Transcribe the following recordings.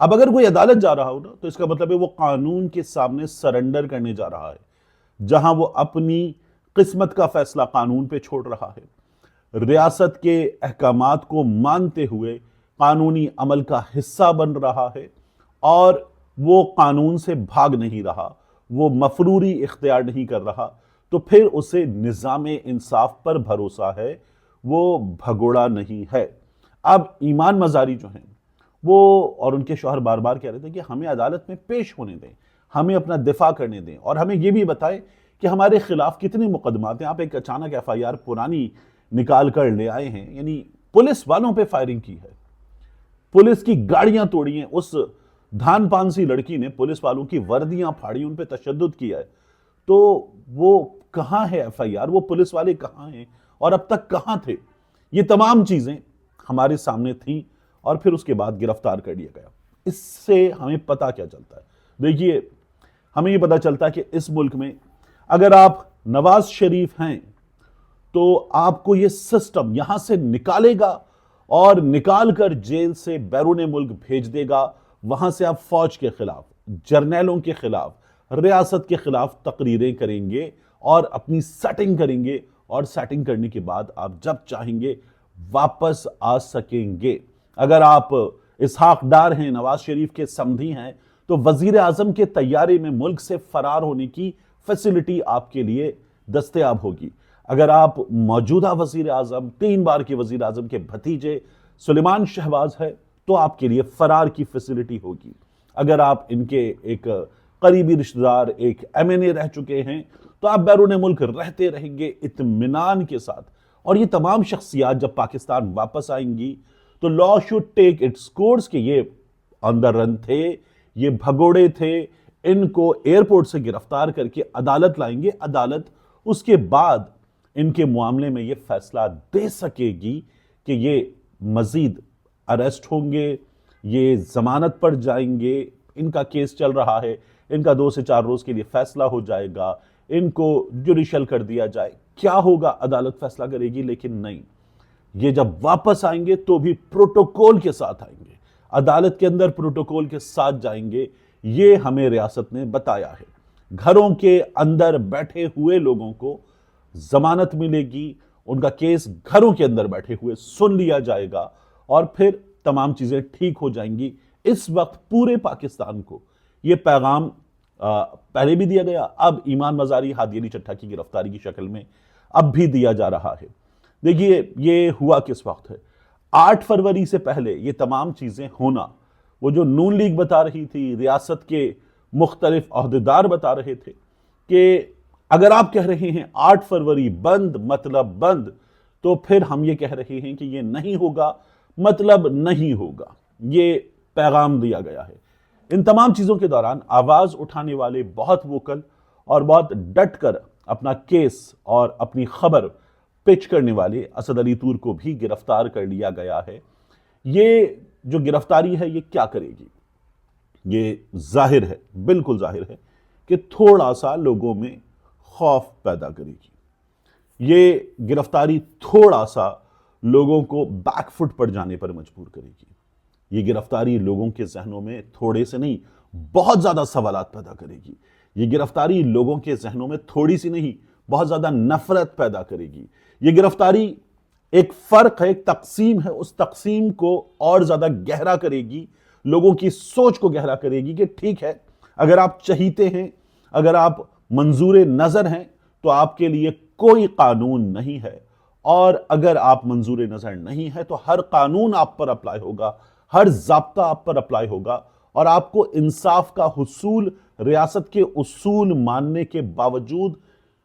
اب اگر کوئی عدالت جا رہا ہو نا تو اس کا مطلب ہے وہ قانون کے سامنے سرنڈر کرنے جا رہا ہے، جہاں وہ اپنی قسمت کا فیصلہ قانون پہ چھوڑ رہا ہے، ریاست کے احکامات کو مانتے ہوئے قانونی عمل کا حصہ بن رہا ہے، اور وہ قانون سے بھاگ نہیں رہا، وہ مفروری اختیار نہیں کر رہا، تو پھر اسے نظام انصاف پر بھروسہ ہے، وہ بھگوڑا نہیں ہے۔ اب ایمان مزاری جو ہیں وہ اور ان کے شوہر بار بار کہہ رہے تھے کہ ہمیں عدالت میں پیش ہونے دیں، ہمیں اپنا دفاع کرنے دیں، اور ہمیں یہ بھی بتائیں کہ ہمارے خلاف کتنے مقدمات ہیں۔ آپ ایک اچانک ایف آئی آر پرانی نکال کر لے آئے ہیں، یعنی پولیس والوں پہ فائرنگ کی ہے، پولیس کی گاڑیاں توڑی ہیں، اس دھان پان سی لڑکی نے پولیس والوں کی وردیاں پھاڑی، ان پہ تشدد کیا ہے، تو وہ کہاں ہے ایف آئی آر؟ وہ پولیس والے کہاں ہیں اور اب تک کہاں تھے؟ یہ تمام چیزیں ہمارے سامنے تھیں، اور پھر اس کے بعد گرفتار کر لیا گیا۔ اس سے ہمیں پتہ کیا چلتا ہے؟ دیکھیے، ہمیں یہ پتہ چلتا ہے کہ اس ملک میں اگر آپ نواز شریف ہیں تو آپ کو یہ سسٹم یہاں سے نکالے گا اور نکال کر جیل سے بیرون ملک بھیج دے گا، وہاں سے آپ فوج کے خلاف، جرنیلوں کے خلاف، ریاست کے خلاف تقریریں کریں گے اور اپنی سیٹنگ کریں گے، اور سیٹنگ کرنے کے بعد آپ جب چاہیں گے واپس آ سکیں گے۔ اگر آپ اسحاق ڈار ہیں، نواز شریف کے سمدھی ہیں، تو وزیر اعظم کے طیارے میں ملک سے فرار ہونے کی فیسلٹی آپ کے لیے دستیاب ہوگی۔ اگر آپ موجودہ وزیر اعظم، 3 بار کے وزیر اعظم کے بھتیجے سلیمان شہباز ہے تو آپ کے لیے فرار کی فیسلٹی ہوگی۔ اگر آپ ان کے ایک قریبی رشتہ دار، ایک ایم این اے رہ چکے ہیں، تو آپ بیرون ملک رہتے رہیں گے اطمینان کے ساتھ۔ اور یہ تمام شخصیات جب پاکستان واپس آئیں گی تو لا شوڈ ٹیک اٹس کورس، کہ یہ آن دا رن تھے، یہ بھگوڑے تھے، ان کو ایئرپورٹ سے گرفتار کر کے عدالت لائیں گے۔ عدالت اس کے بعد ان کے معاملے میں یہ فیصلہ دے سکے گی کہ یہ مزید اریسٹ ہوں گے، یہ ضمانت پر جائیں گے، ان کا کیس چل رہا ہے، ان کا 2 سے 4 روز کے لیے فیصلہ ہو جائے گا، ان کو جوڈیشل کر دیا جائے، کیا ہوگا عدالت فیصلہ کرے گی۔ لیکن نہیں، یہ جب واپس آئیں گے تو بھی پروٹوکول کے ساتھ آئیں گے، عدالت کے اندر پروٹوکول کے ساتھ جائیں گے۔ یہ ہمیں ریاست نے بتایا ہے۔ گھروں کے اندر بیٹھے ہوئے لوگوں کو ضمانت ملے گی، ان کا کیس گھروں کے اندر بیٹھے ہوئے سن لیا جائے گا، اور پھر تمام چیزیں ٹھیک ہو جائیں گی۔ اس وقت پورے پاکستان کو یہ پیغام پہلے بھی دیا گیا، اب ایمان مزاری، ہادی علی چٹھا کی گرفتاری کی شکل میں اب بھی دیا جا رہا ہے۔ دیکھیے یہ ہوا کس وقت ہے؟ 8 فروری سے پہلے یہ تمام چیزیں ہونا، وہ جو نون لیگ بتا رہی تھی، ریاست کے مختلف عہدیدار بتا رہے تھے کہ اگر آپ کہہ رہے ہیں 8 فروری بند مطلب بند، تو پھر ہم یہ کہہ رہے ہیں کہ یہ نہیں ہوگا مطلب نہیں ہوگا۔ یہ پیغام دیا گیا ہے۔ ان تمام چیزوں کے دوران آواز اٹھانے والے بہت ووکل اور بہت ڈٹ کر اپنا کیس اور اپنی خبر پچ کرنے والے اسد علی طور کو بھی گرفتار کر لیا گیا ہے۔ یہ جو گرفتاری ہے یہ کیا کرے گی؟ یہ ظاہر ہے، بالکل ظاہر ہے کہ تھوڑا سا لوگوں میں خوف پیدا کرے گی۔ یہ گرفتاری تھوڑا سا لوگوں کو بیک فٹ پر جانے پر مجبور کرے گی۔ یہ گرفتاری لوگوں کے ذہنوں میں تھوڑے سے نہیں، بہت زیادہ سوالات پیدا کرے گی۔ یہ گرفتاری لوگوں کے ذہنوں میں تھوڑی سی نہیں، بہت زیادہ نفرت پیدا کرے گی۔ یہ گرفتاری ایک فرق ہے، ایک تقسیم ہے، اس تقسیم کو اور زیادہ گہرا کرے گی، لوگوں کی سوچ کو گہرا کرے گی کہ ٹھیک ہے، اگر آپ چہیتے ہیں، اگر آپ منظور نظر ہیں تو آپ کے لیے کوئی قانون نہیں ہے، اور اگر آپ منظور نظر نہیں ہے تو ہر قانون آپ پر اپلائی ہوگا، ہر ضابطہ آپ پر اپلائی ہوگا، اور آپ کو انصاف کا حصول ریاست کے اصول ماننے کے باوجود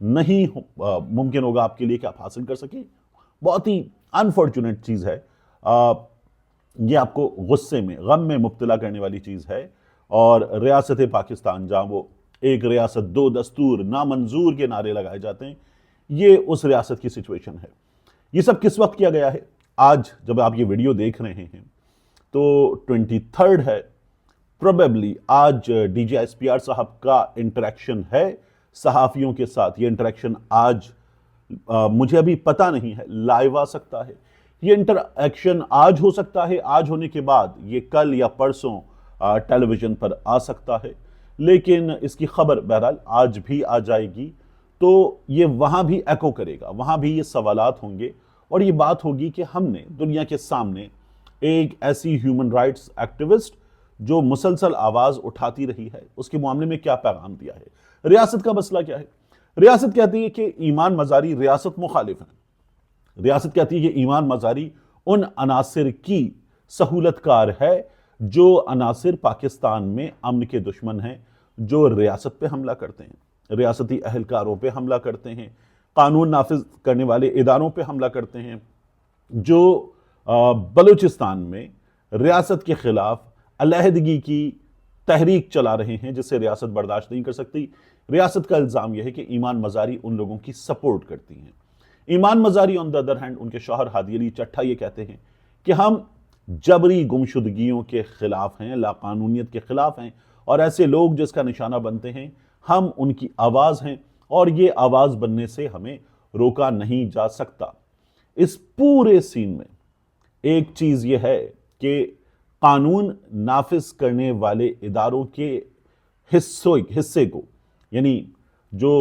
نہیں ممکن ہوگا آپ کے لیے کہ آپ حاصل کر سکیں۔ بہت ہی انفارچونیٹ چیز ہے، یہ آپ کو غصے میں، غم میں مبتلا کرنے والی چیز ہے، اور ریاست پاکستان جہاں وہ ایک ریاست 2 دستور نامنظور کے نعرے لگائے جاتے ہیں، یہ اس ریاست کی سچویشن ہے۔ یہ سب کس وقت کیا گیا ہے؟ آج جب آپ یہ ویڈیو دیکھ رہے ہیں تو 23 ہے، پروبیبلی آج D G S P R صاحب کا انٹریکشن ہے صحافیوں کے ساتھ۔ یہ انٹریکشن آج مجھے ابھی پتہ نہیں ہے، لائیو آ سکتا ہے، یہ انٹریکشن آج ہو سکتا ہے، آج ہونے کے بعد یہ کل یا پرسوں ٹیلی ویژن پر آ سکتا ہے، لیکن اس کی خبر بہرحال آج بھی آ جائے گی، تو یہ وہاں بھی ایکو کرے گا، وہاں بھی یہ سوالات ہوں گے، اور یہ بات ہوگی کہ ہم نے دنیا کے سامنے ایک ایسی ہیومن رائٹس ایکٹیوسٹ جو مسلسل آواز اٹھاتی رہی ہے، اس کے معاملے میں کیا پیغام دیا ہے۔ ریاست کا مسئلہ کیا ہے؟ ریاست کہتی ہے کہ ایمان مزاری ریاست مخالف ہیں، ریاست کہتی ہے کہ ایمان مزاری ان عناصر کی سہولت کار ہے جو عناصر پاکستان میں امن کے دشمن ہیں، جو ریاست پہ حملہ کرتے ہیں، ریاستی اہلکاروں پہ حملہ کرتے ہیں، قانون نافذ کرنے والے اداروں پہ حملہ کرتے ہیں، جو بلوچستان میں ریاست کے خلاف علیحدگی کی تحریک چلا رہے ہیں، جسے ریاست برداشت نہیں کر سکتی۔ ریاست کا الزام یہ ہے کہ ایمان مزاری ان لوگوں کی سپورٹ کرتی ہیں۔ ایمان مزاری آن دی ادر ہینڈ، ان کے شوہر ہادی علی چٹھا یہ کہتے ہیں کہ ہم جبری گمشدگیوں کے خلاف ہیں، لاقانونیت کے خلاف ہیں، اور ایسے لوگ جس کا نشانہ بنتے ہیں ہم ان کی آواز ہیں، اور یہ آواز بننے سے ہمیں روکا نہیں جا سکتا۔ اس پورے سین میں ایک چیز یہ ہے کہ قانون نافذ کرنے والے اداروں کے حصے کو، یعنی جو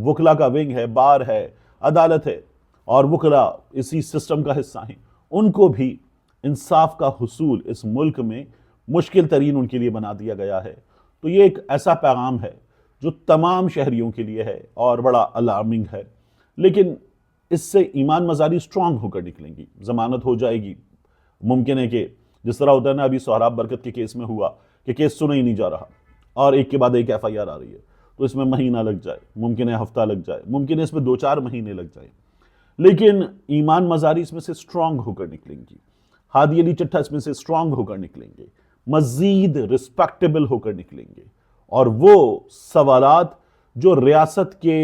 وکلا کا ونگ ہے، بار ہے، عدالت ہے، اور وکلا اسی سسٹم کا حصہ ہیں، ان کو بھی انصاف کا حصول اس ملک میں مشکل ترین ان کے لیے بنا دیا گیا ہے۔ تو یہ ایک ایسا پیغام ہے جو تمام شہریوں کے لیے ہے اور بڑا الارمنگ ہے، لیکن اس سے ایمان مزاری سٹرونگ ہو کر نکلیں گی، ضمانت ہو جائے گی۔ ممکن ہے کہ جس طرح ہوتا ہے نا، ابھی سہراب برکت کے کیس میں ہوا کہ کیس سنا ہی نہیں جا رہا اور ایک کے بعد ایک ایف آئی آر آ رہی ہے، تو اس میں مہینہ لگ جائے، ممکن ہے ہفتہ لگ جائے، ممکن ہے اس میں 2-4 مہینے لگ جائے، لیکن ایمان مزاری اس میں سے سٹرونگ ہو کر نکلیں گی، ہادی علی چٹھا اس میں سے سٹرونگ ہو کر نکلیں گے، مزید رسپیکٹیبل ہو کر نکلیں گے، اور وہ سوالات جو ریاست کے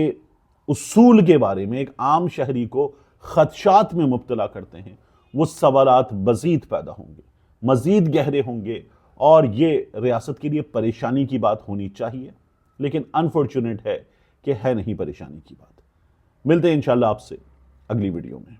اصول کے بارے میں ایک عام شہری کو خدشات میں مبتلا کرتے ہیں، وہ سوالات مزید پیدا ہوں گے، مزید گہرے ہوں گے، اور یہ ریاست کے لیے پریشانی کی بات ہونی چاہیے، لیکن انفارچونیٹ ہے کہ ہے نہیں پریشانی کی بات۔ ملتے ہیں انشاءاللہ آپ سے اگلی ویڈیو میں۔